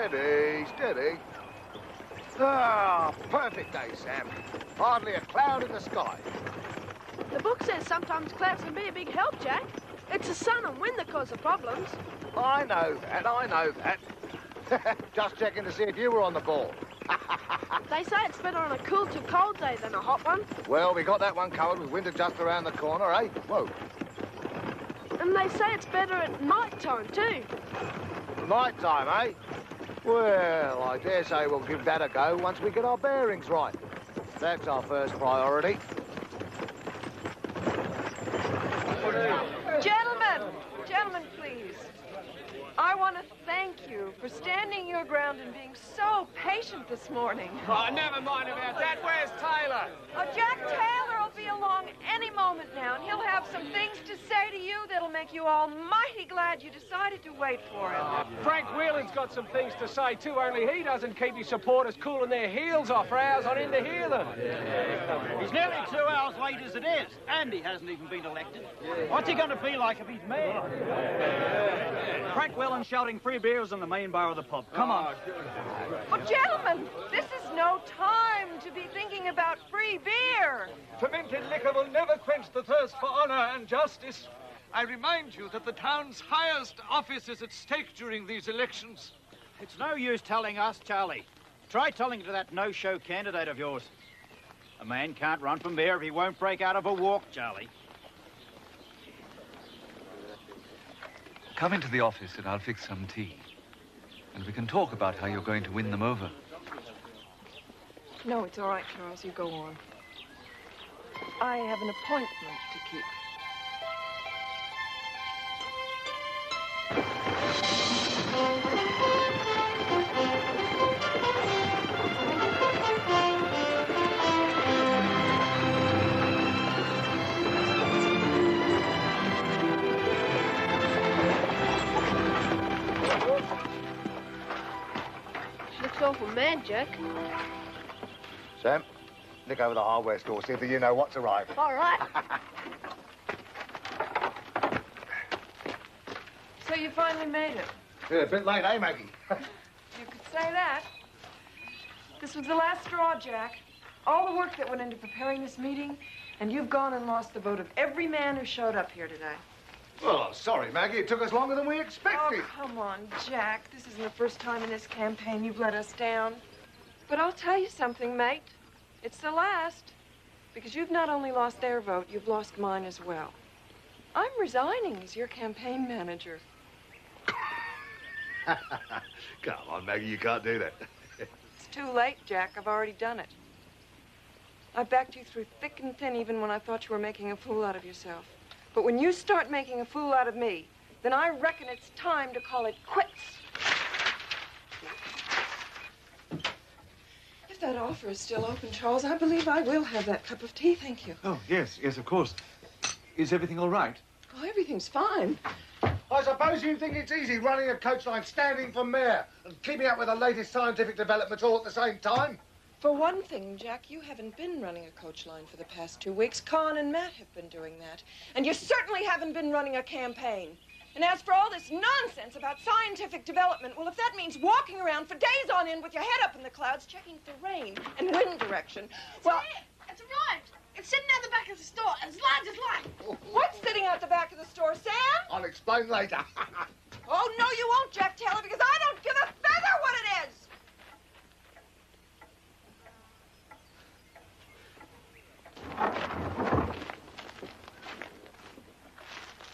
Steady, steady. Ah, perfect day, Sam. Hardly a cloud in the sky. The book says sometimes clouds can be a big help, Jack. It's the sun and wind that cause the problems. I know that. Just checking to see if you were on the ball. They say it's better on a cool to cold day than a hot one. Well, we got that one covered with winter just around the corner, eh? Whoa. And they say it's better at night time, too. Night time, eh? Well, I dare say we'll give that a go once we get our bearings right. That's our first priority. Gentlemen, please. I want to thank you for standing your ground and being so patient this morning. Oh, never mind about that. Where's Taylor? Oh, Jack Taylor will be along any moment now, and he'll have some things to say to you that'll make you all mighty glad you decided to wait for him. Frank Wheelen's got some things to say, too, only he doesn't keep his supporters cooling their heels off for hours on end to hear them. He's nearly 2 hours late as it is, and he hasn't even been elected. What's he going to be like if he's mayor? Frank Wheelen shouting free beers in the main bar of the pub. Come on. Oh, gentlemen, this is no time to be thinking about free beer. Fermented liquor will never quench the thirst for honor and justice. I remind you that the town's highest office is at stake during these elections. It's no use telling us, Charlie. Try telling it to that no-show candidate of yours. A man can't run from beer if he won't break out of a walk, Charlie. Come into the office and I'll fix some tea. And we can talk about how you're going to win them over. No, it's all right, Charles. You go on. I have an appointment to keep. Looks awful mad, Jack. Sam, nick over the hardware store, see if you know what's arrived. All right. So you finally made it. Yeah, a bit late, eh, Maggie? You could say that. This was the last straw, Jack. All the work that went into preparing this meeting, and you've gone and lost the vote of every man who showed up here today. Well, sorry, Maggie. It took us longer than we expected. Oh, come on, Jack. This isn't the first time in this campaign you've let us down. But I'll tell you something, mate. It's the last. Because you've not only lost their vote, you've lost mine as well. I'm resigning as your campaign manager. Come on, Maggie, you can't do that. It's too late, Jack. I've already done it. I backed you through thick and thin even when I thought you were making a fool out of yourself. But when you start making a fool out of me, then I reckon it's time to call it quits. If that offer is still open, Charles, I believe I will have that cup of tea, thank you. Oh, yes, of course. Is everything all right? Oh, everything's fine. I suppose you think it's easy running a coach line, standing for mayor, and keeping up with the latest scientific developments all at the same time? For one thing, Jack, you haven't been running a coach line for the past 2 weeks. Con and Matt have been doing that. And you certainly haven't been running a campaign. And as for all this nonsense about scientific development, well, if that means walking around for days on end with your head up in the clouds, checking for rain and wind direction, well... It's arrived. It's sitting at the back of the store, as large as life. What's sitting out the back of the store, Sam? I'll explain later. Oh, no, you won't, Jack Taylor, because I don't give a feather what it is.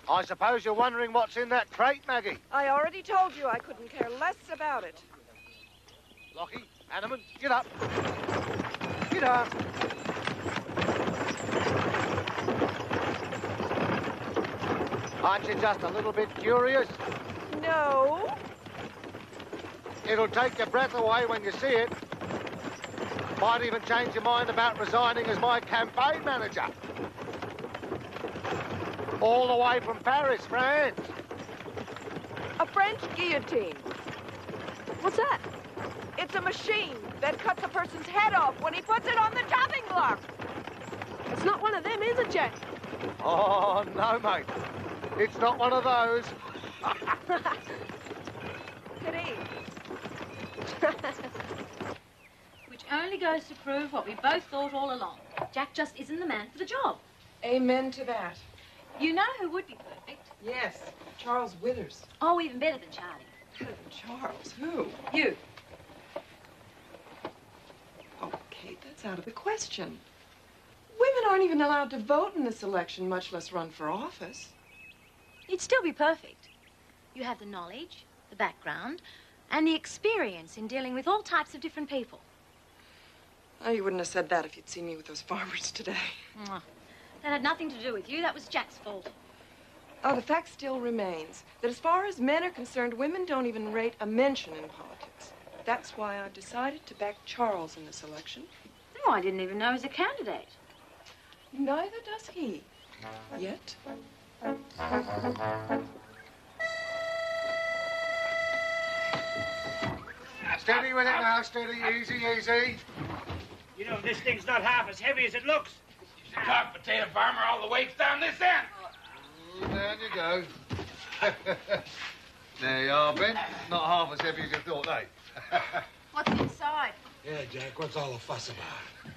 I suppose you're wondering what's in that crate, Maggie. I already told you I couldn't care less about it. Lockie, Hanneman, get up. Get up. Aren't you just a little bit curious? No. It'll take your breath away when you see it. Might even change your mind about resigning as my campaign manager. All the way from Paris, France. A French guillotine. What's that? It's a machine that cuts a person's head off when he puts it on the chopping block. It's not one of them, is it, Jack? Oh, no, mate. It's not one of those. Pity. Which only goes to prove what we both thought all along. Jack just isn't the man for the job. Amen to that. You know who would be perfect? Yes, Charles Withers. Oh, even better than Charlie. Charles, who? You. Oh, Kate, that's out of the question. Women aren't even allowed to vote in this election, much less run for office. You'd still be perfect. You have the knowledge, the background, and the experience in dealing with all types of different people. Oh, you wouldn't have said that if you'd seen me with those farmers today. Mwah. That had nothing to do with you. That was Jack's fault. Oh, the fact still remains that as far as men are concerned, women don't even rate a mention in politics. That's why I've decided to back Charles in this election. Oh, I didn't even know he was a candidate. Neither does he. Yet. Steady with it now, steady, easy, easy. You know, this thing's not half as heavy as it looks. She's a dog potato farmer, all the weight's down this end. Oh, down you go. There you are, Ben. Not half as heavy as you thought, eh? What's inside? Yeah, Jack, what's all the fuss about?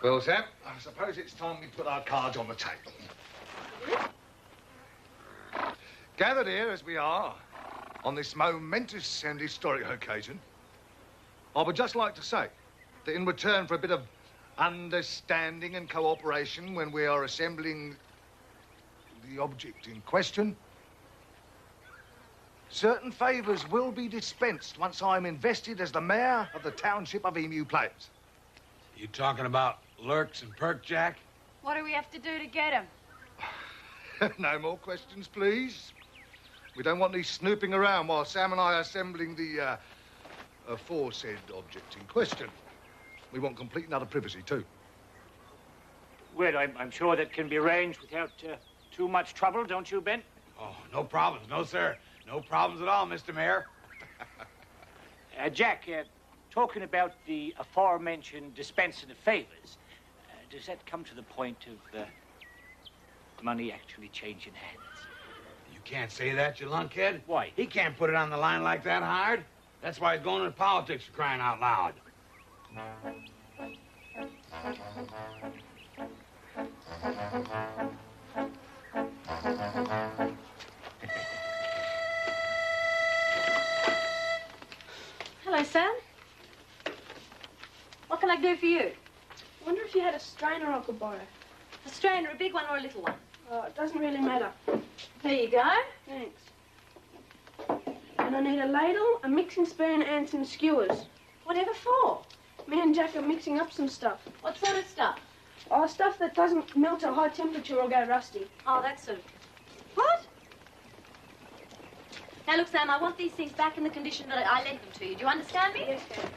Well, Sam, I suppose it's time we put our cards on the table. Gathered here as we are, on this momentous and historic occasion, I would just like to say that in return for a bit of understanding and cooperation when we are assembling the object in question, certain favours will be dispensed once I'm invested as the mayor of the township of Emu Plains. You talking about lurks and perk, Jack? What do we have to do to get him? No more questions, please. We don't want these snooping around while Sam and I are assembling the aforesaid object in question. We want complete and utter privacy, too. Well, I'm sure that can be arranged without too much trouble, don't you, Ben? Oh, no problems. No, sir. No problems at all, Mr. Mayor. Jack, talking about the aforementioned dispensing of favors, does that come to the point of money actually changing hands? You can't say that, you lunkhead. Why? He can't put it on the line like that hard. That's why he's going into politics, for crying out loud. Hello, Sam. What can I do for you? I wonder if you had a strainer I could borrow. A strainer, a big one or a little one? It doesn't really matter. There you go. Thanks. And I need a ladle, a mixing spoon, and some skewers. Whatever for? Me and Jack are mixing up some stuff. What sort of stuff? Oh, stuff that doesn't melt at high temperature or go rusty. Oh, that's a... What? Now, look, Sam, I want these things back in the condition that I lent them to you. Do you understand me? Yes, Dad.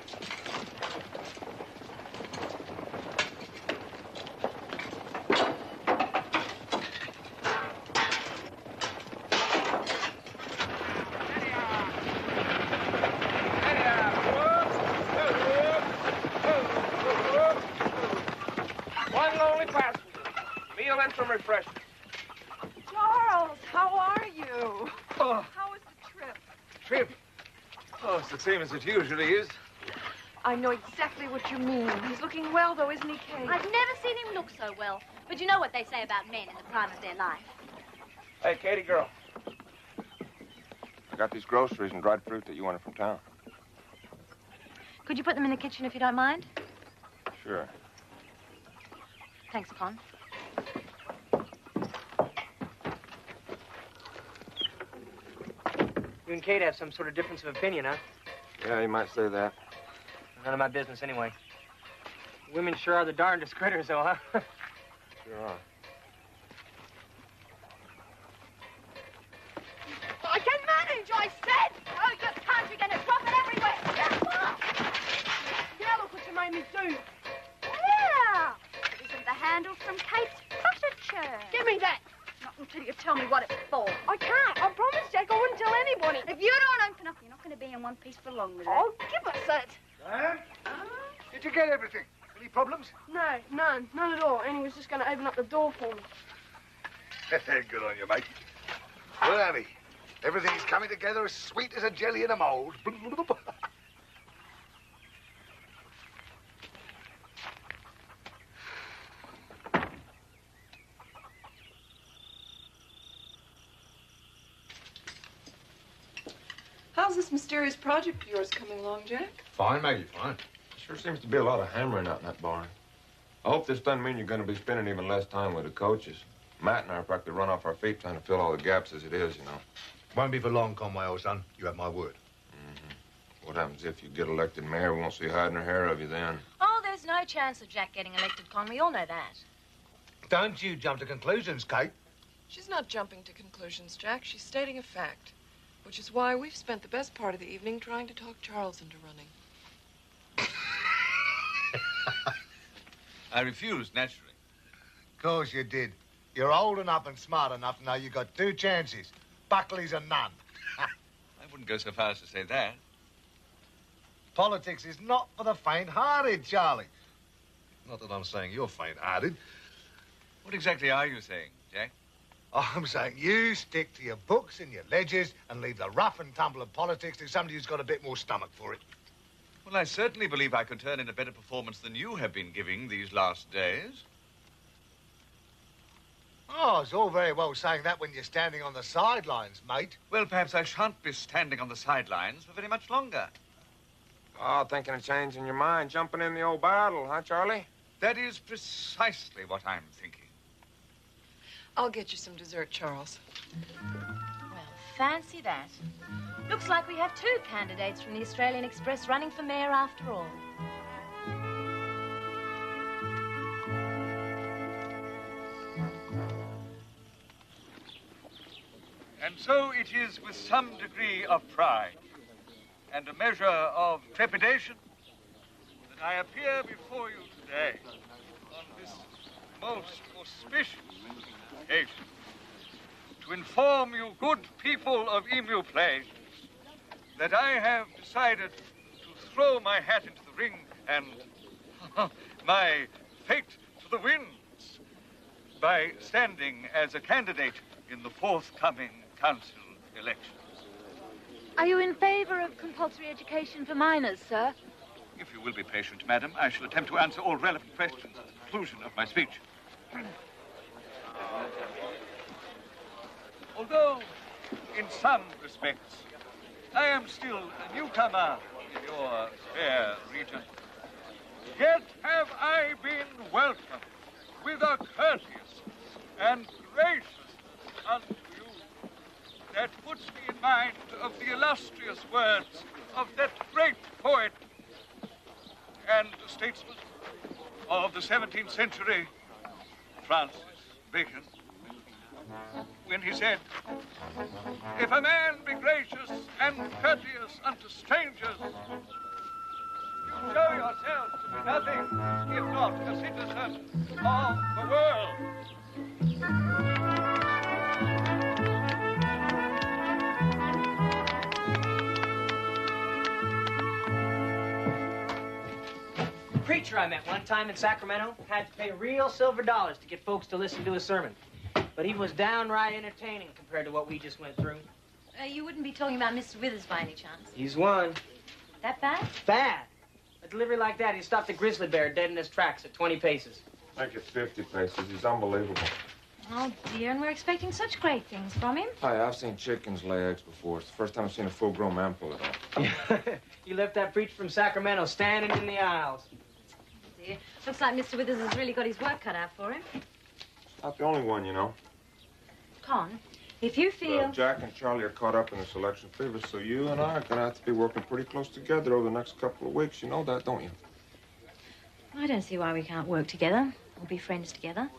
One lonely passenger. Meal and some refreshments. Charles, how are you? Oh, How was the trip? trip. Oh, it's the same as it usually is. I know exactly what you mean. He's looking well, though, isn't he, Kate? I've never seen him look so well. But you know what they say about men in the prime of their life. Hey, Katie girl. I got these groceries and dried fruit that you wanted from town. Could you put them in the kitchen if you don't mind? Sure. Thanks, Con. You and Kate have some sort of difference of opinion, huh? Yeah, you might say that. None of my business, anyway. Women sure are the darndest critters, though, huh? Sure are. I can manage, I said! Oh, just can't. You're going to drop it everywhere. Yeah, look what you made me do. Yeah! Isn't the handle from Kate's butter churn? Give me that. Not until you tell me what it's for. I can't. I promise, Jack, I wouldn't tell anybody. If you don't open up, you're not going to be in one piece for long with it. Oh, give us that. Sam? Did you get everything? Any problems? No, none at all. And he was just going to open up the door for me. Good on you, mate. Well, Abby, Everything's coming together as sweet as a jelly in a mould. How's this mysterious project of yours coming along, Jack? Fine, Maggie, fine. Sure seems to be a lot of hammering out in that barn. I hope this doesn't mean you're going to be spending even less time with the coaches. Matt and I are practically run off our feet trying to fill all the gaps as it is, you know. Won't be for long, Conway, old son. You have my word. What happens if you get elected mayor? We won't see hide nor hair of you then. Oh, there's no chance of Jack getting elected, Con. We all know that. Don't you jump to conclusions, Kate. She's not jumping to conclusions, Jack. She's stating a fact, which is why we've spent the best part of the evening trying to talk Charles into running. I refused, naturally. Of course you did. You're old enough and smart enough to know you got two chances. Buckley's and none. I wouldn't go so far as to say that. Politics is not for the faint-hearted, Charlie. Not that I'm saying you're faint-hearted. What exactly are you saying, Jack? I'm saying you stick to your books and your ledgers and leave the rough and tumble of politics to somebody who's got a bit more stomach for it. Well, I certainly believe I could turn in a better performance than you have been giving these last days. Oh, it's all very well saying that when you're standing on the sidelines, mate. Well, perhaps I shan't be standing on the sidelines for very much longer. Oh, thinking of changing your mind, jumping in the old battle, huh, Charlie? That is precisely what I'm thinking. I'll get you some dessert, Charles. Well, fancy that. Looks like we have two candidates from the Australian Express running for mayor after all. And so it is with some degree of pride and a measure of trepidation that I appear before you today on this most auspicious occasion to inform you good people of Emu Plains that I have decided to throw my hat into the ring and my fate to the winds by standing as a candidate in the forthcoming council elections. Are you in favor of compulsory education for minors, sir? If you will be patient, madam, I shall attempt to answer all relevant questions at the conclusion of my speech. Although, in some respects, I am still a newcomer in your fair region, yet have I been welcomed with a courteous and gracious unto you that puts me in mind of the illustrious words of that great poet and statesman of the 17th century, Francis Bacon, when he said, "If a man be gracious and courteous unto strangers, you show yourself to be nothing if not a citizen of the world." Preacher I met one time in Sacramento had to pay real silver dollars to get folks to listen to a sermon. But he was downright entertaining compared to what we just went through. You wouldn't be talking about Mr. Withers by any chance? He's one. That bad? Bad. A delivery like that, he'd stop the grizzly bear dead in his tracks at 20 paces. Make it 50 paces. He's unbelievable. Oh, dear, and we're expecting such great things from him. Hi, I've seen chickens lay eggs before. It's the first time I've seen a full-grown man pull it off. You left that preacher from Sacramento standing in the aisles. Dear, looks like Mr. Withers has really got his work cut out for him. Not the only one, you know. Con, if you feel... Jack and Charlie are caught up in this election fever, so you and I are going to have to be working pretty close together over the next couple of weeks. You know that, don't you? I don't see why we can't work together or be friends together.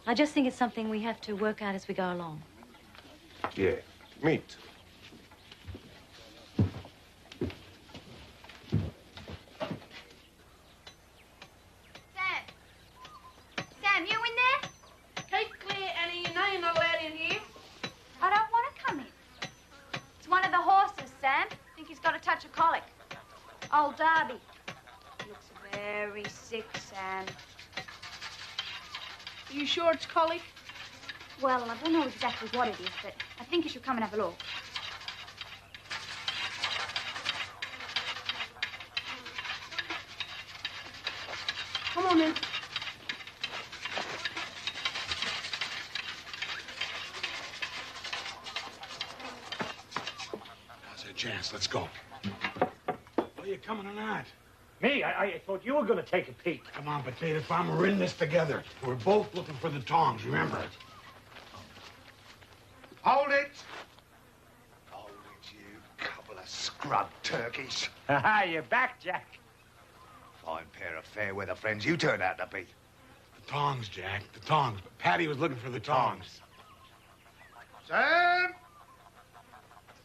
I just think it's something we have to work out as we go along. Yeah, me too. Sam, you in there? Keep clear, Annie. You know you're not allowed in here. I don't want to come in. It's one of the horses, Sam. I think he's got a touch of colic. Old Darby. He looks very sick, Sam. Are you sure it's colic? Well, I don't know exactly what it is, but I think you should come and have a look. Come on, then. Now's our chance. Let's go. Are you coming or not? Me? I thought you were going to take a peek. Come on, Potato Farm. We're in this together. We're both looking for the tongs, remember? Hold it! Hold it, you couple of scrub turkeys. Ha, you're back, Jack. Fine pair of fair weather friends you turned out to be. The tongs, Jack. The tongs. But Paddy was looking for the tongs. Sam!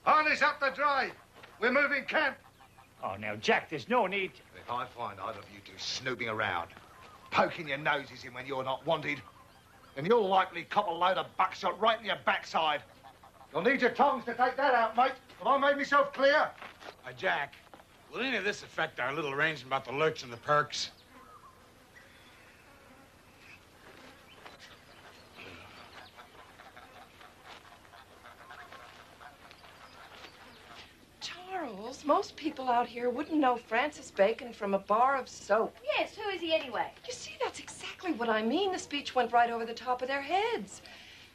Harness up the dray. We're moving camp. Oh, now, Jack, there's no need. If I find either of you two snooping around, poking your noses in when you're not wanted, then you'll likely cop a load of buckshot right in your backside. You'll need your tongs to take that out, mate. Have I made myself clear? Jack, will any of this affect our little arrangement about the lurch and the perks? Charles, most people out here wouldn't know Francis Bacon from a bar of soap. Yes, who is he anyway? You see, that's exactly what I mean. The speech went right over the top of their heads.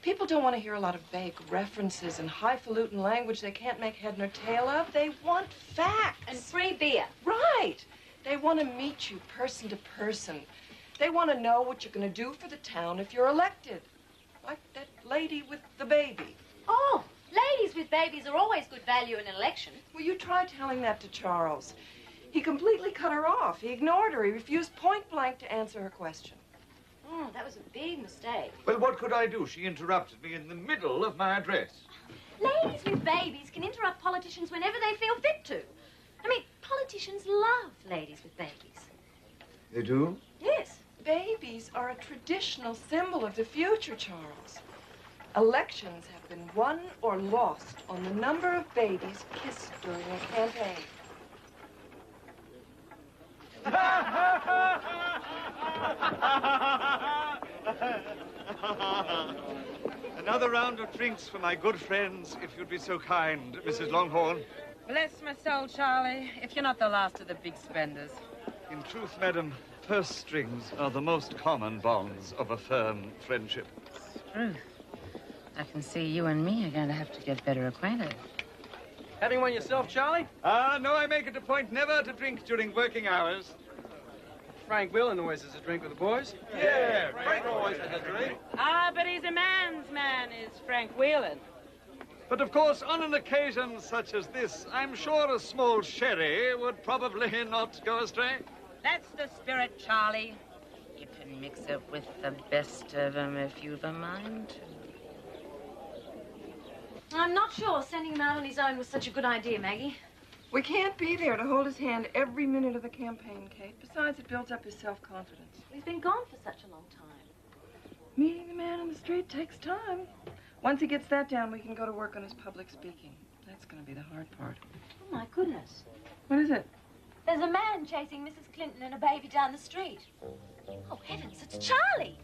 People don't want to hear a lot of vague references and highfalutin language they can't make head nor tail of. They want facts. And free beer. Right. They want to meet you person to person. They want to know what you're going to do for the town if you're elected. Like that lady with the baby. Oh, ladies with babies are always good value in an election. Well, you try telling that to Charles. He completely cut her off. He ignored her. He refused point blank to answer her question. Oh, that was a big mistake. Well, what could I do? She interrupted me in the middle of my address. Ladies with babies can interrupt politicians whenever they feel fit to. I mean, politicians love ladies with babies. They do? Yes. Babies are a traditional symbol of the future, Charles. Elections have been won or lost on the number of babies kissed during a campaign. Another round of drinks for my good friends, if you'd be so kind, Mrs. Longhorn. Bless my soul, Charlie, if you're not the last of the big spenders. In truth, madam, purse strings are the most common bonds of a firm friendship. True. I can see you and me are going to have to get better acquainted. Having one yourself, Charlie? No, I make it a point never to drink during working hours. Frank Wheelen always has a drink with the boys. Yeah, Frank always has a drink. Ah, but he's a man's man, is Frank Wheelen. But of course, on an occasion such as this, I'm sure a small sherry would probably not go astray. That's the spirit, Charlie. You can mix it with the best of them if you've a mind to. I'm not sure sending him out on his own was such a good idea, Maggie. We can't be there to hold his hand every minute of the campaign, Kate. Besides, it builds up his self-confidence. We've been gone for such a long time. Meeting the man on the street takes time. Once he gets that down, we can go to work on his public speaking. That's going to be the hard part. Oh, my goodness. What is it? There's a man chasing Mrs. Clinton and a baby down the street. Oh, heavens, it's Charlie.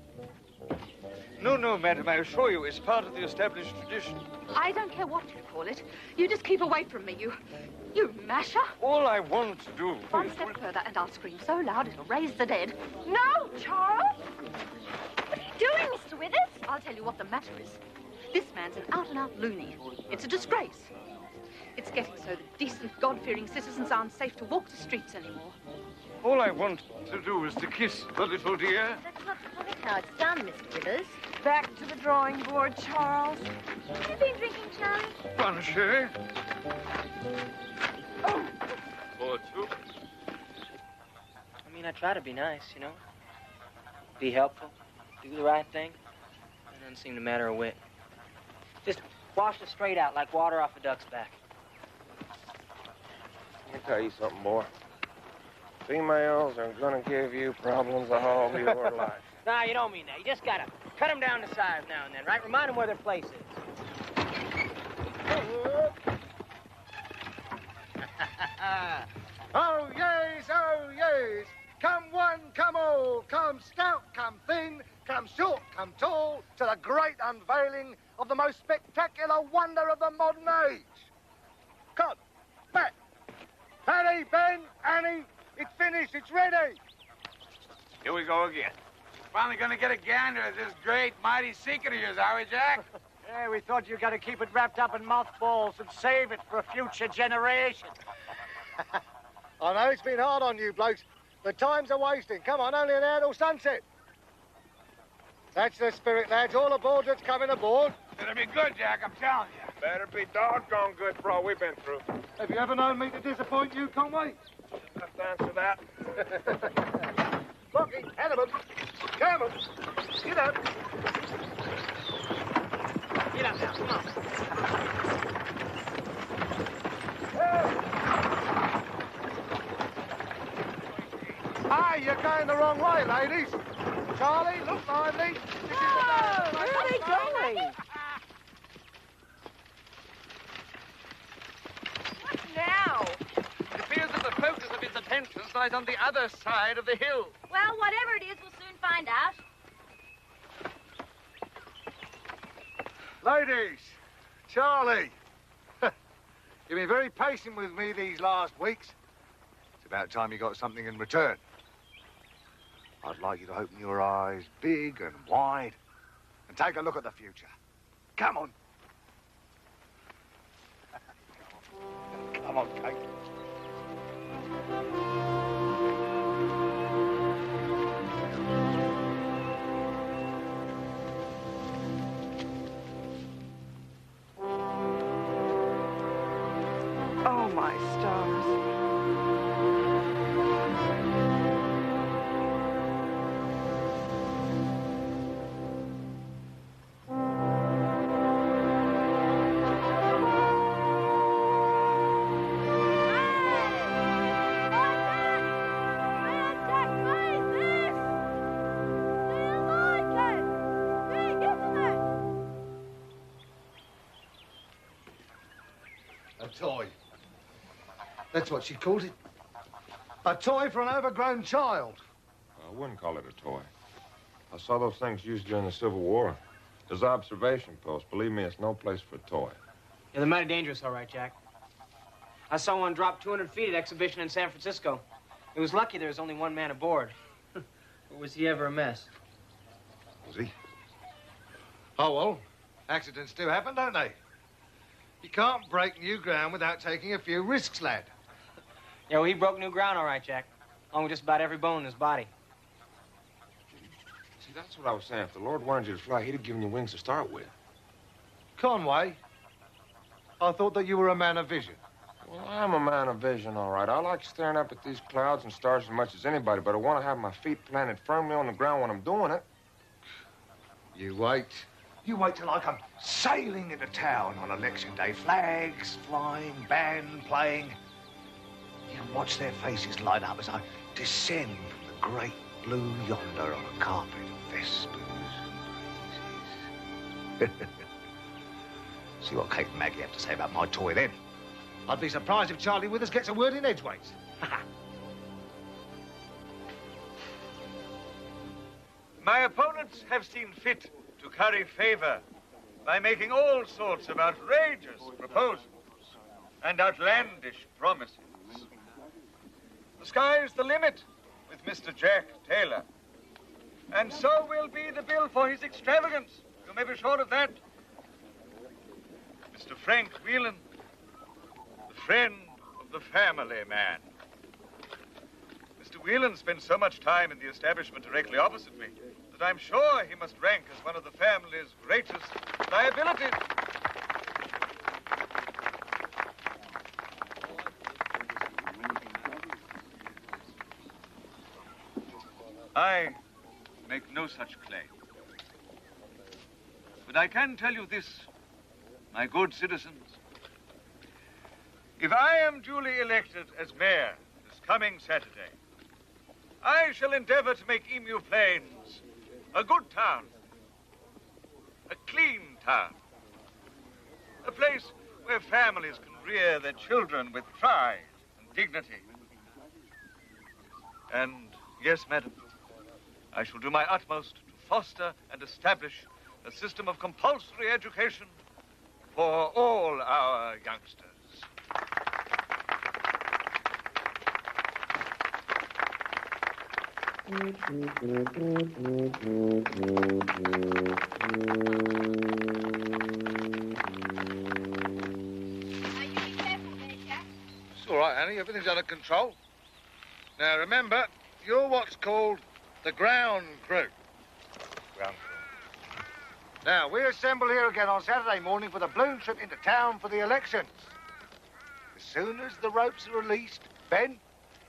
No, madam, I assure you, it's part of the established tradition. I don't care what you call it. You just keep away from me, you masher. All I want to do... One step further and I'll scream so loud it'll raise the dead. No, Charles! What are you doing, Mr. Withers? I'll tell you what the matter is. This man's an out-and-out loony. It's a disgrace. It's getting so that decent, God-fearing citizens aren't safe to walk the streets anymore. All I want to do is to kiss the little dear. That's not quite how it's done, Mr. Withers. Back to the drawing board, Charles. Have you been drinking, Charlie? One sherry. Oh. Or two. I mean, I try to be nice, you know? Be helpful, do the right thing. It doesn't seem to matter a whit. Just wash it straight out like water off a duck's back. Let me tell you something, boy. Females are gonna give you problems the whole of your life. Nah, you don't mean that. You just gotta cut them down to size now and then, right? Remind them where their place is. Oh, yes, oh, yes. come one, come all, come stout, come thin, come short, come tall, to the great unveiling of the most spectacular wonder of the modern age. Come, back. Paddy, Ben, Annie, it's finished, it's ready. Here we go again. Finally gonna get a gander at this great, mighty secret of yours, are we, Jack? Yeah, we thought you got to keep it wrapped up in mothballs and save it for a future generation. I know it's been hard on you blokes. The times are wasting. Come on, only an hour till sunset. That's the spirit, lads. All aboard that's coming aboard. Better be good, Jack, I'm telling you. Better be doggone good for all we've been through. Have you ever known me to disappoint you, Conway? Have to answer that. Bucky, Hannibal, Cameron, get up. Get up now, come on. Hey, you're going the wrong way, ladies. Charlie, look lively. Whoa, where are they going? What now? It appears that the focus of his attention lies on the other side of the hill. Well, whatever it is, we'll soon find out. Ladies, Charlie. You've been very patient with me these last weeks. It's about time you got something in return. I'd like you to open your eyes big and wide and take a look at the future. Come on. Come on, Kate. Oh, my stars. A toy. That's what she called it. A toy for an overgrown child. I wouldn't call it a toy. I saw those things used during the Civil War. There's observation posts. Believe me, it's no place for a toy. Yeah, they're mighty dangerous, all right, Jack. I saw one drop 200 feet at exhibition in San Francisco. It was lucky there was only one man aboard. Or was he ever a mess? Was he? Oh, well, accidents do happen, don't they? You can't break new ground without taking a few risks, lad. Yeah, well, he broke new ground, all right, Jack. Along with just about every bone in his body. See, that's what I was saying. If the Lord wanted you to fly, he'd have given you wings to start with. Conway, I thought that you were a man of vision. Well, I'm a man of vision, all right. I like staring up at these clouds and stars as much as anybody, but I want to have my feet planted firmly on the ground when I'm doing it. You wait. You wait till I come sailing into town on election day. Flags flying, band playing. You watch their faces light up as I descend from the great blue yonder on a carpet of vespers and daisies. See what Kate and Maggie have to say about my toy then. I'd be surprised if Charlie Withers gets a word in edgeways. My opponents have seen fit to curry favor by making all sorts of outrageous proposals and outlandish promises. The sky's the limit with Mr. Jack Taylor. And so will be the bill for his extravagance. You may be sure of that. Mr. Frank Wheelen, the friend of the family man. Mr. Wheelen spends so much time in the establishment directly opposite me that I'm sure he must rank as one of the family's greatest liabilities. I make no such claim. But I can tell you this, my good citizens. If I am duly elected as mayor this coming Saturday, I shall endeavor to make Emu Plains a good town, a clean town, a place where families can rear their children with pride and dignity. And Yes, madam. I shall do my utmost to foster and establish a system of compulsory education for all our youngsters. It's all right, Annie. Everything's under control. Now, remember, you're what's called the ground crew. Ground crew. Now, we assemble here again on Saturday morning for the balloon trip into town for the elections. As soon as the ropes are released, Ben,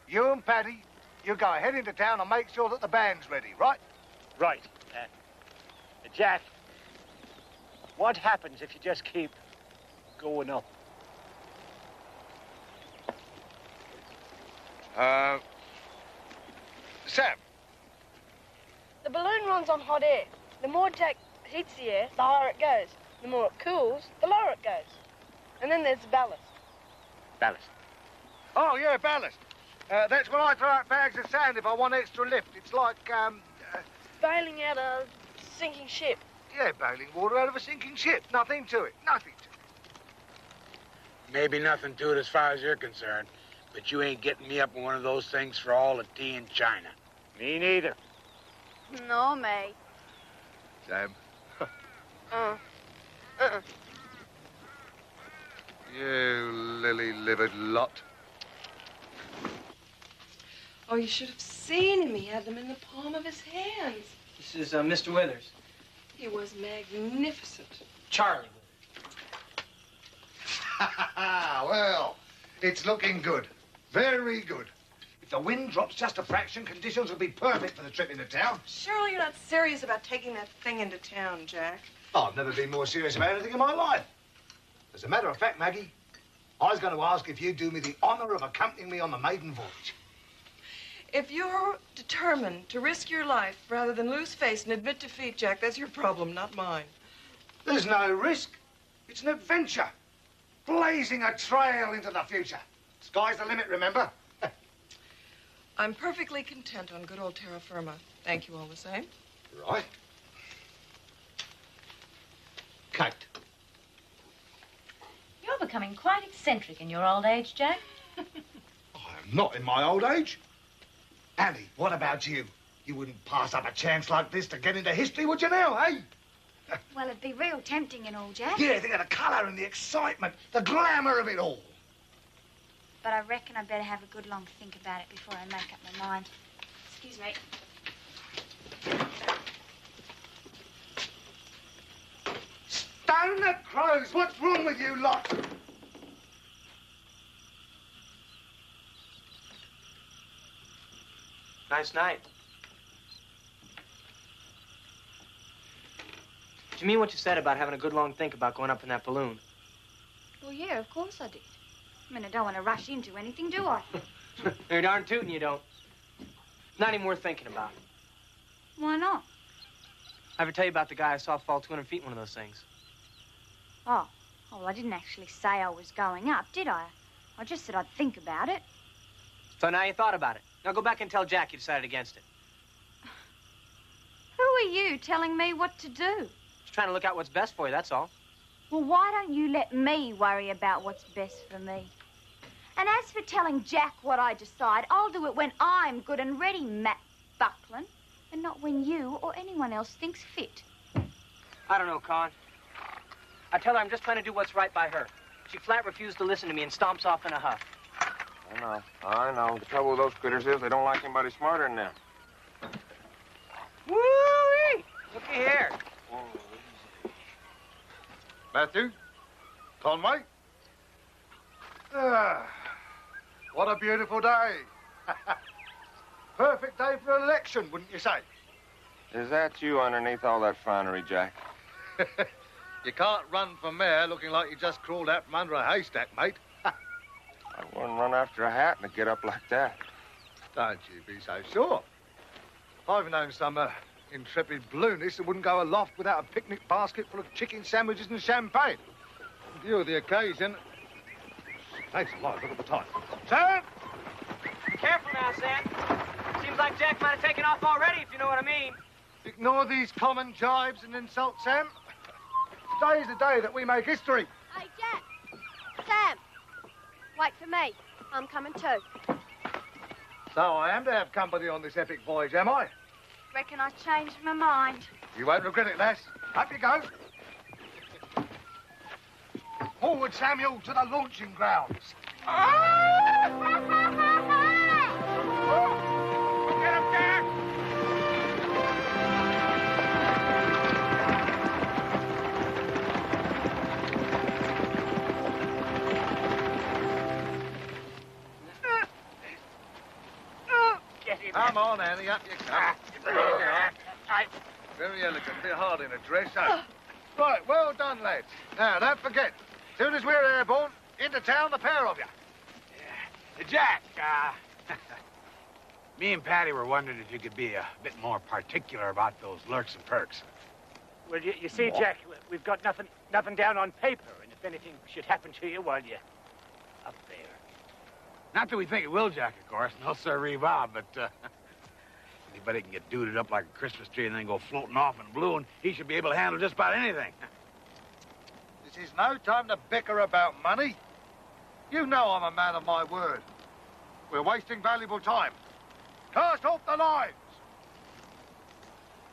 you and Paddy, you go ahead into town and make sure that the band's ready, right? Right. Jack, what happens if you just keep going up? Sam. The balloon runs on hot air. The more Jack heats the air, the higher it goes. The more it cools, the lower it goes. And then there's the ballast. Ballast. Oh, yeah, ballast. That's when I throw out bags of sand if I want extra lift. It's like, bailing out a sinking ship. Yeah, bailing water out of a sinking ship. Nothing to it. Nothing to it. Maybe nothing to it as far as you're concerned, but you ain't getting me up in one of those things for all the tea in China. Me neither. No, mate. Sam. You lily-livered lot. Oh, you should have seen him. He had them in the palm of his hands. This is Mr. Withers. He was magnificent. Charlie Well, it's looking good. Very good. If the wind drops just a fraction, conditions will be perfect for the trip into town. Surely you're not serious about taking that thing into town, Jack. I've never been more serious about anything in my life. As a matter of fact, Maggie, I was going to ask if you'd do me the honor of accompanying me on the maiden voyage. If you're determined to risk your life rather than lose face and admit defeat, Jack, that's your problem, not mine. There's no risk. It's an adventure. Blazing a trail into the future. Sky's the limit, remember? I'm perfectly content on good old terra firma. Thank you all the same. Right. Kate. You're becoming quite eccentric in your old age, Jack. I'm not in my old age. Annie, what about you? You wouldn't pass up a chance like this to get into history, would you now, eh? Well, it'd be real tempting and all, Jack. Yeah, think of the colour and the excitement, the glamour of it all. But I reckon I'd better have a good long think about it before I make up my mind. Excuse me. Stone the crows, what's wrong with you lot? Nice night. Did you mean what you said about having a good long think about going up in that balloon? Well, yeah, of course I did. I mean, I don't want to rush into anything, do I? You're darn tootin' you don't. Not even worth thinking about. Why not? I ever tell you about the guy I saw fall 200 feet in one of those things? Oh, well, I didn't actually say I was going up, did I? I just said I'd think about it. So now you thought about it. Now go back and tell Jack you decided against it. Who are you telling me what to do? Just trying to look out what's best for you, that's all. Well, why don't you let me worry about what's best for me? And as for telling Jack what I decide, I'll do it when I'm good and ready, Matt Buckland, and not when you or anyone else thinks fit. I don't know, Con. I tell her I'm just trying to do what's right by her. She flat refused to listen to me and stomps off in a huff. I know. The trouble with those critters is they don't like anybody smarter than them. Woo-wee! Looky here. Matthew? Conway? What a beautiful day. Perfect day for an election, wouldn't you say? Is that you underneath all that finery, Jack? You can't run for mayor looking like you just crawled out from under a haystack, mate. I wouldn't run after a hat and get up like that. Don't you be so sure. I've known some intrepid balloonists that wouldn't go aloft without a picnic basket full of chicken sandwiches and champagne. In view of the occasion... Thanks a lot. Look at the time. Sam! Careful now, Sam. See Seems like Jack might have taken off already, if you know what I mean. Ignore these common jibes and insults, Sam. Today's the day that we make history. Hey, Jack. Sam. Wait for me. I'm coming too. So I am to have company on this epic voyage, am I? Reckon I changed my mind. You won't regret it, lass. Up you go. Forward, Samuel, to the launching grounds. Get him, Jack! Come on, Annie, up you come. Very elegant, bit hard in a dress, eh? Right, well done, lads. Now, don't forget, as soon as we're airborne, into town, the pair of you. Jack, me and Paddy were wondering if you could be a bit more particular about those lurks and perks. Well, you see, Jack, we've got nothing down on paper, and if anything should happen to you while you're up there. Not that we think it will, Jack, of course. No, sirree, Bob, but anybody can get duded up like a Christmas tree and then go floating off in blue, and he should be able to handle just about anything. This is no time to bicker about money. You know I'm a man of my word. We're wasting valuable time. Cast off the lines.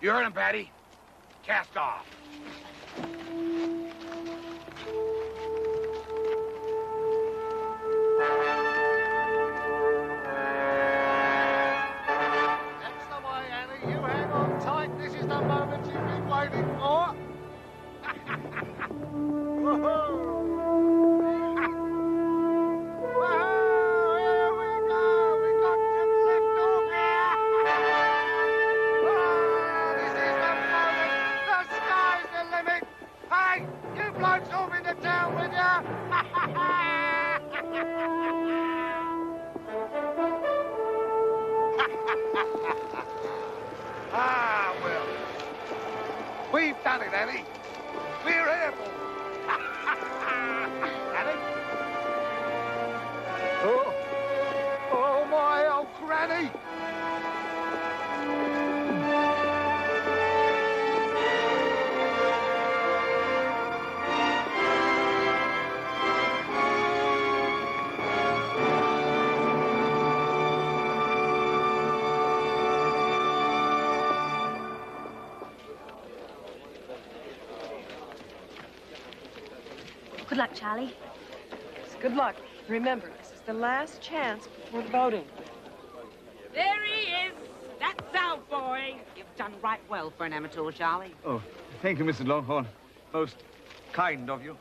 You heard him, Paddy. Cast off. That's the way, Annie. You hang on tight. This is the moment you've been waiting for. Woohoo! Ah, well. We've done it, Annie. We're airborne. Annie? Oh, my old granny. Good luck, Charlie. Good luck. Remember, this is the last chance before the voting. There he is. That's our boy. You've done right well for an amateur, Charlie. Oh, thank you, Mrs. Longhorn. Most kind of you.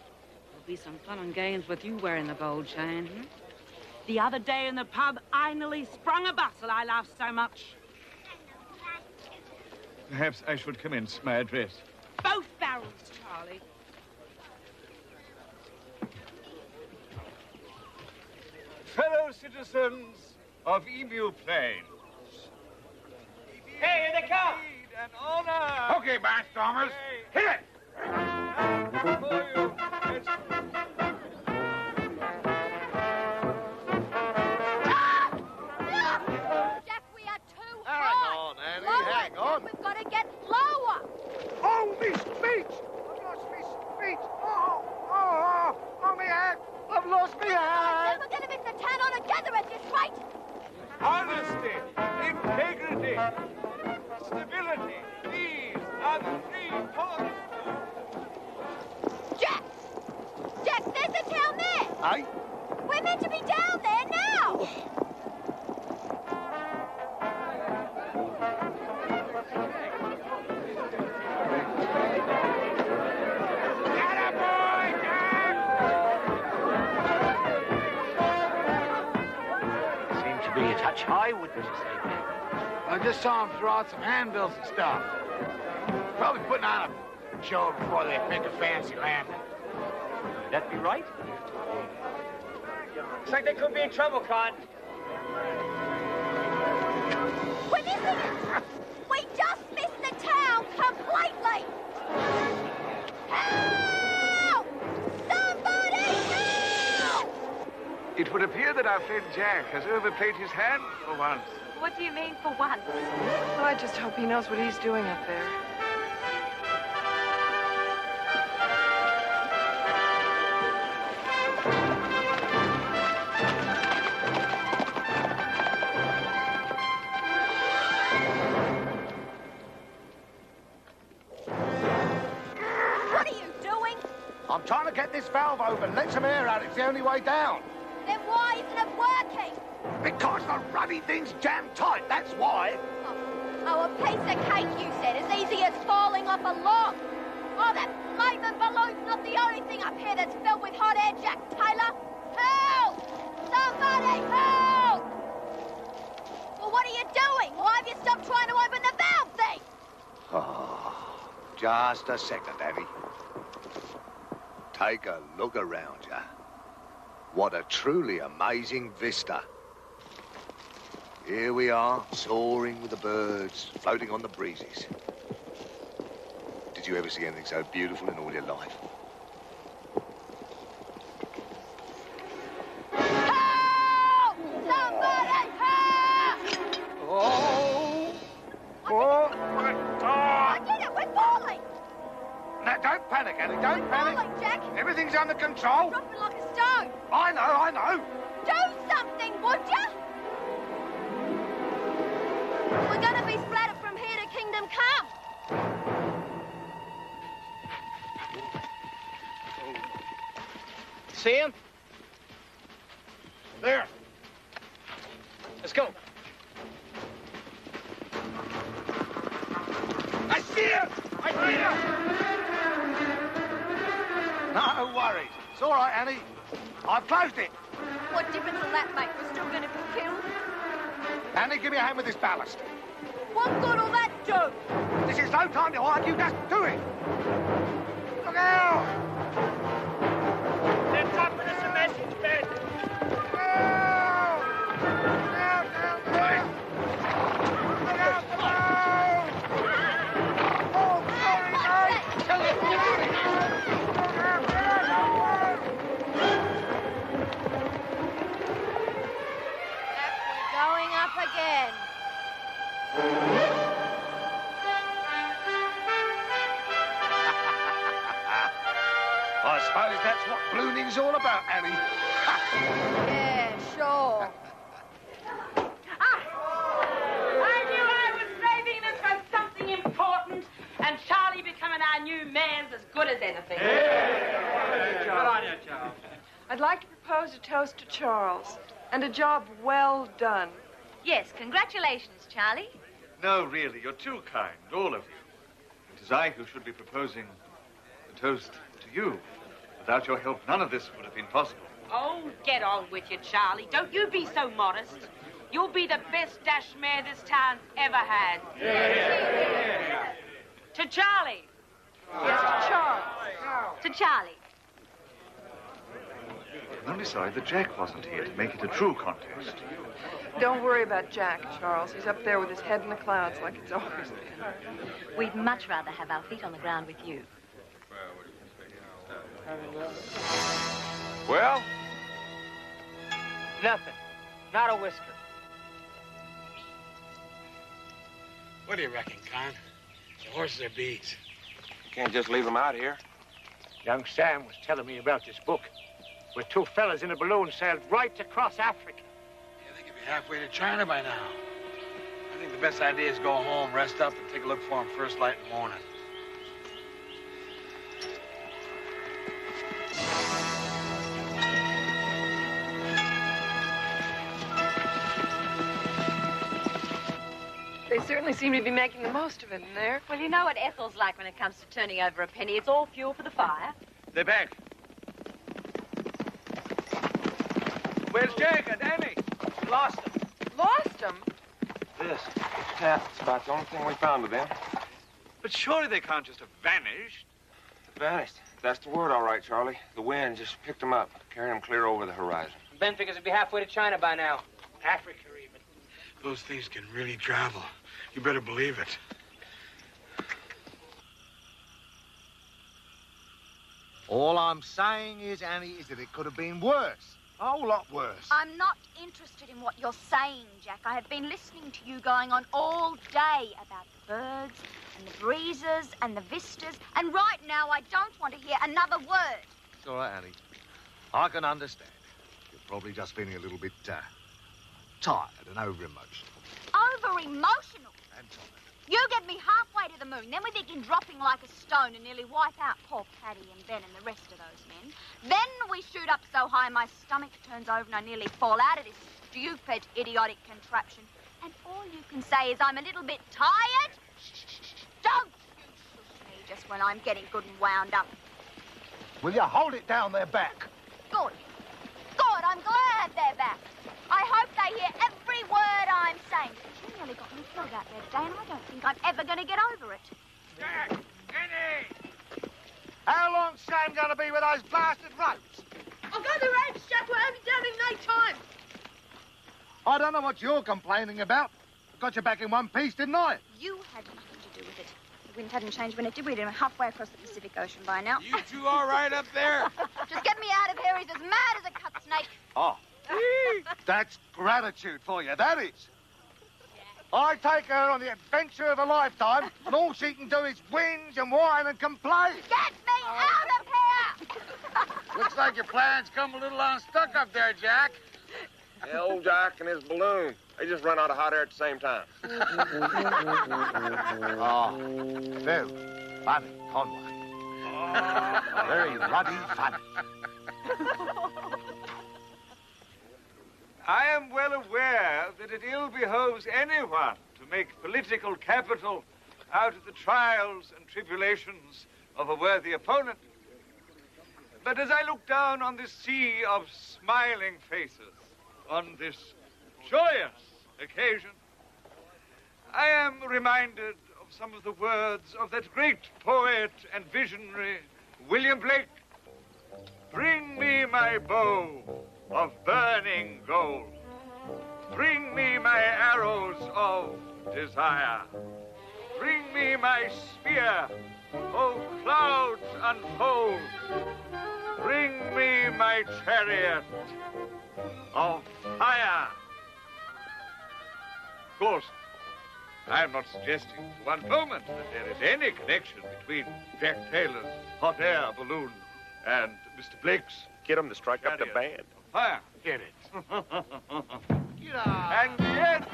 There'll be some fun and games with you wearing the gold chain. The other day in the pub, I nearly sprung a bustle. I laughed so much. Perhaps I should commence my address. Both barrels, Charlie. Fellow citizens of Emu Plains. Hey, here they come! An honor! Okay, barnstormers, hit it! For you, Jack, we are too Hang high. on, Annie, Lower, hang on. Jack, we've got to get lower. Oh, me speech! I've lost me speech! Oh, me hand! I've lost me hand! We're going to miss the town altogether at this rate. honesty, integrity, stability. These are the three cornerstones. Jack! Jack, there's a town there. Aye? We're meant to be down there now. Be a touch high, wouldn't you say, Ben? I just saw him throw out some handbills and stuff. Probably putting on a show before they pick a fancy landing. Would that be right? Looks like they could be in trouble, Con. We're missing it. We just missed the town completely. Help! Somebody help! It would appear that our friend Jack has overplayed his hand for once. What do you mean, for once? Well, I just hope he knows what he's doing up there. What are you doing? I'm trying to get this valve open. Let some air out. It's the only way down. Then why isn't it working? Because the ruddy thing's jammed tight, that's why. Oh, a piece of cake, you said, as easy as falling off a log. Oh, that flaming balloon's not the only thing up here that's filled with hot air, Jack Taylor. Help! Somebody help! Well, what are you doing? Why have you stopped trying to open the valve thing? Oh, just a second, Annie. Take a look around you. What a truly amazing vista. Here we are, soaring with the birds, floating on the breezes. Did you ever see anything so beautiful in all your life? Help! Somebody help! Oh! I get it, we're falling! Now, don't panic, Annie, don't panic. Falling, Jack. Everything's under control. Dropping like a stone. I know. Do something, would ya? We're gonna be splattered from here to Kingdom Come. See him? There. Let's go. I see him! No worries. It's all right, Annie. I've closed it. What difference will that make? We're still gonna be killed. Annie, give me a hand with this ballast. What good will that do? This is no time to argue. Just do it. Look out! They're topping us a message, Ben. Going up again. I suppose that's what blooning's all about, Annie. Yeah, sure. I knew I was saving this for something important, and Charlie becoming our new mayor's as good as anything. Good on you, Charles. I'd like to propose a toast to Charles, and a job well done. Yes, congratulations, Charlie. No, really, you're too kind, all of you. It is I who should be proposing a toast to you. Without your help, none of this would have been possible. Oh, get on with you, Charlie. Don't you be so modest. You'll be the best dash mare this town's ever had. Yeah. To Charlie. Yes, to Charles. To Charlie. I'm only sorry that Jack wasn't here to make it a true contest. Don't worry about Jack, Charles. He's up there with his head in the clouds like it's always been. We'd much rather have our feet on the ground with you. Well? Nothing. Not a whisker. What do you reckon, Con? The horses are beads. Can't just leave them out here. Young Sam was telling me about this book, where two fellas in a balloon sailed right across Africa. Yeah, they could be halfway to China by now. I think the best idea is go home, rest up, and take a look for them first light in the morning. They certainly seem to be making the most of it in there. Well, you know what Ethel's like when it comes to turning over a penny. It's all fuel for the fire. They're back. Where's Jack and Annie? Lost him. Lost them? This tap is about the only thing we found with them. But surely they can't just have vanished. Vanished. That's the word, all right, Charlie. The wind just picked them up, carrying them clear over the horizon. Ben figures it'd be halfway to China by now. Africa, even. Those things can really travel. You better believe it. All I'm saying is, Annie, is that it could have been worse. A whole lot worse. I'm not interested in what you're saying, Jack. I have been listening to you going on all day about the birds and the breezes and the vistas, and right now I don't want to hear another word. It's all right, Annie. I can understand. You're probably just feeling a little bit tired and over-emotional. Over-emotional? And tired. You get me halfway to the moon, then we begin dropping like a stone and nearly wipe out poor Paddy and Ben and the rest of those men. Then we shoot up so high my stomach turns over and I nearly fall out of this stupid, idiotic contraption. And all you can say is I'm a little bit tired? Don't you shush me just when I'm getting good and wound up. Will you hold it down their back? Good. Good, I'm glad they're back. I hope they hear every word I'm saying. You nearly got me killed out there today, and I don't think I'm ever going to get over it. Jack! Annie! How long's Sam going to be with those blasted ropes? I'll go the ropes, Jack. We're only down in no time. I don't know what you're complaining about. I got you back in one piece, didn't I? You had nothing to do with it. The wind hadn't changed when it did. We'd been halfway across the Pacific Ocean by now. You two all right up there? Just get me out of here. He's as mad as a cut snake. Oh. That's gratitude for you, that is. I take her on the adventure of a lifetime, and all she can do is whinge and whine and complain. Get me out of here! Looks like your plans come a little unstuck up there, Jack. Yeah, old Jack and his balloon. They just run out of hot air at the same time. Oh, very funny, Conway. Very ruddy funny. I am well aware that it ill behoves anyone to make political capital out of the trials and tribulations of a worthy opponent. But as I look down on this sea of smiling faces, on this joyous occasion, I am reminded of some of the words of that great poet and visionary, William Blake. Bring me my bow of burning gold. Bring me my arrows of desire. Bring me my spear, oh clouds unfold. Bring me my chariot of fire. Of course, I am not suggesting for one moment that there is any connection between Jack Taylor's hot air balloon and Mr. Blake's. Get him to strike up the band. Fire. Get it. And yet...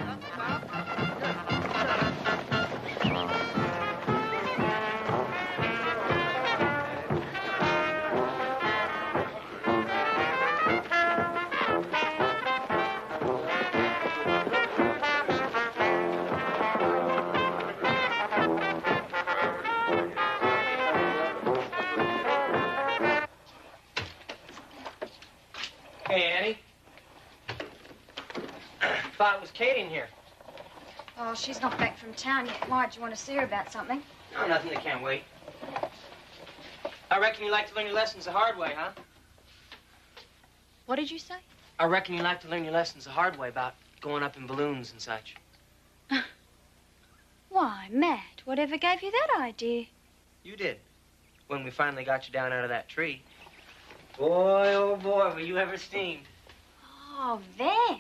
Hey, Annie. Thought it was Kate in here. Oh, she's not back from town yet. Why'd you want to see her about something? Oh, nothing. They can't wait. I reckon you like to learn your lessons the hard way, huh? What did you say? I reckon you like to learn your lessons the hard way about going up in balloons and such. Why, Matt, whatever gave you that idea? You did. When we finally got you down out of that tree. Boy, oh boy, were you ever steamed. Oh, then.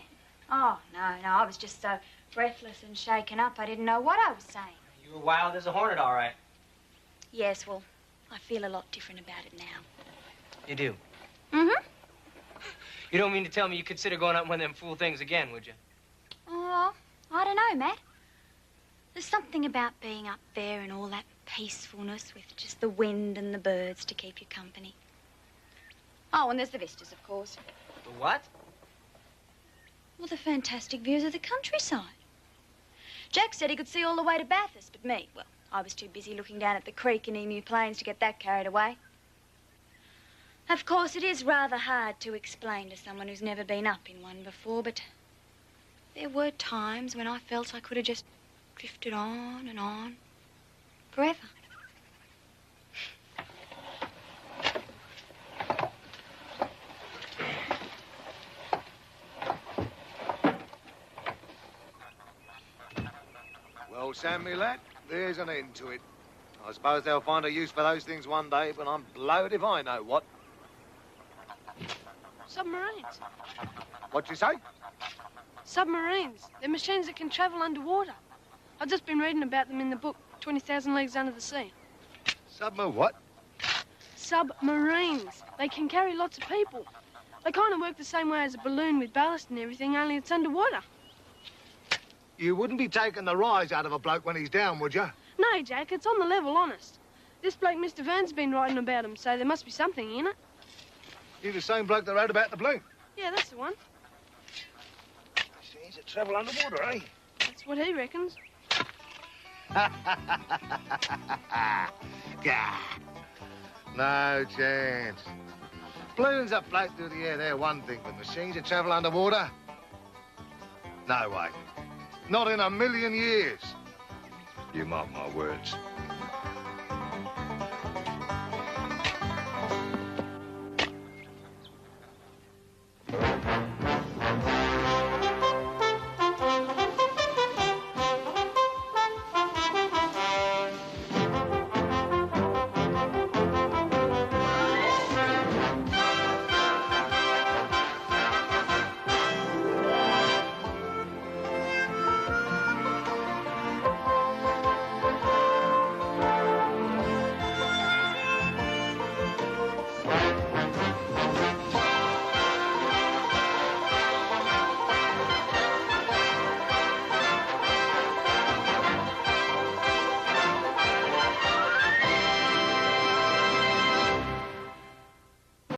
Oh, no, I was just so breathless and shaken up I didn't know what I was saying. You were wild as a hornet, all right. Yes, well, I feel a lot different about it now. You do? Mm-hmm. You don't mean to tell me you consider going up in one of them fool things again, would you? Oh, I don't know, Matt. There's something about being up there and all that peacefulness with just the wind and the birds to keep you company. Oh, and there's the vistas, of course. The what? Well, the fantastic views of the countryside. Jack said he could see all the way to Bathurst, but me, well, I was too busy looking down at the creek in Emu Plains to get that carried away. Of course, it is rather hard to explain to someone who's never been up in one before, but there were times when I felt I could have just drifted on and on forever. Well, Sam, me lad, there's an end to it. I suppose they'll find a use for those things one day, but I'm blowed if I know what. Submarines. What you say? Submarines. They're machines that can travel underwater. I've just been reading about them in the book, 20,000 Leagues Under the Sea. What? Submarines. They can carry lots of people. They kind of work the same way as a balloon with ballast and everything, only it's underwater. You wouldn't be taking the rise out of a bloke when he's down, would you? No, Jack, it's on the level, honest. This bloke, Mr. Vern's been writing about him, so there must be something in it. You the same bloke that wrote about the balloon? Yeah, that's the one. Machines that travel underwater, eh? That's what he reckons. Gah. No chance. Balloons that float through the air, they're one thing, but machines that travel underwater? No way. Not in a million years. You mark my words.